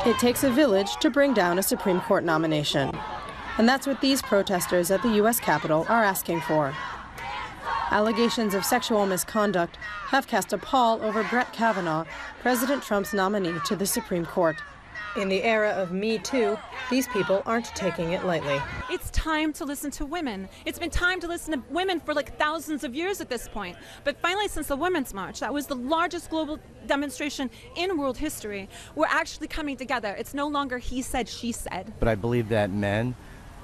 It takes a village to bring down a Supreme Court nomination. And that's what these protesters at the U.S. Capitol are asking for. Allegations of sexual misconduct have cast a pall over Brett Kavanaugh, President Trump's nominee to the Supreme Court. In the era of Me Too, these people aren't taking it lightly. It's time to listen to women. It's been time to listen to women for like thousands of years at this point. But finally, since the Women's March, that was the largest global demonstration in world history, we're actually coming together. It's no longer he said, she said. But I believe that men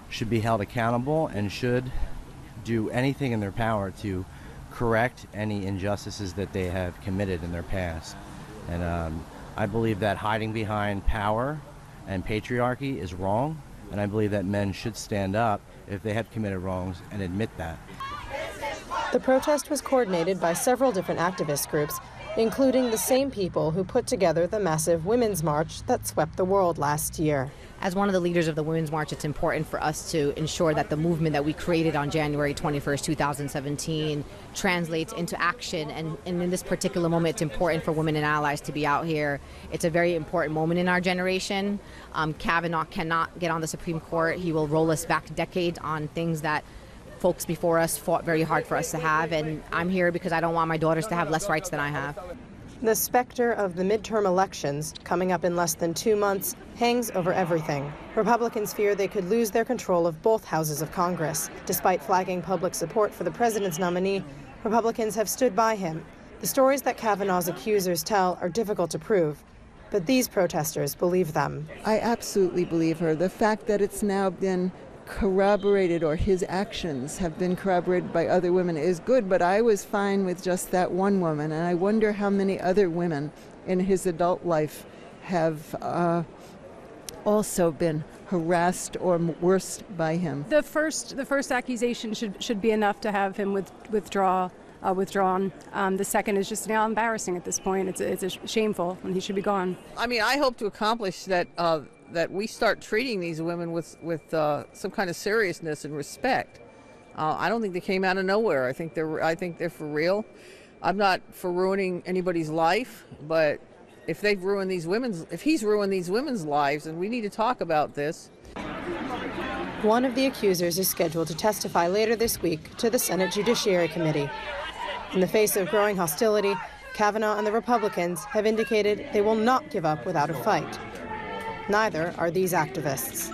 should be held accountable and should do anything in their power to correct any injustices that they have committed in their past. And I believe that hiding behind power and patriarchy is wrong, and I believe that men should stand up if they have committed wrongs and admit that. The protest was coordinated by several different activist groups, including the same people who put together the massive Women's March that swept the world last year. As one of the leaders of the Women's March, it's important for us to ensure that the movement that we created on January 21st, 2017 translates into action. And in this particular moment, it's important for women and allies to be out here. It's a very important moment in our generation. Kavanaugh cannot get on the Supreme Court. He will roll us back decades on things that folks before us fought very hard for us to have. And I'm here because I don't want my daughters to have less rights than I have. The specter of the midterm elections, coming up in less than 2 months, hangs over everything. Republicans fear they could lose their control of both houses of Congress. Despite flagging public support for the president's nominee, Republicans have stood by him. The stories that Kavanaugh's accusers tell are difficult to prove, but these protesters believe them. I absolutely believe her. The fact that it's now been corroborated, or his actions have been corroborated by other women, is good, but I was fine with just that one woman, and I wonder how many other women in his adult life have also been harassed or worse by him. The first accusation should be enough to have him withdrawn. The second is just now embarrassing at this point. It's shameful, and he should be gone. I mean, I hope to accomplish that we start treating these women with some kind of seriousness and respect. I don't think they came out of nowhere. I think they're for real. I'm not for ruining anybody's life, but if he's ruined these women's lives, then we need to talk about this. One of the accusers is scheduled to testify later this week to the Senate Judiciary Committee. In the face of growing hostility, Kavanaugh and the Republicans have indicated they will not give up without a fight. Neither are these activists.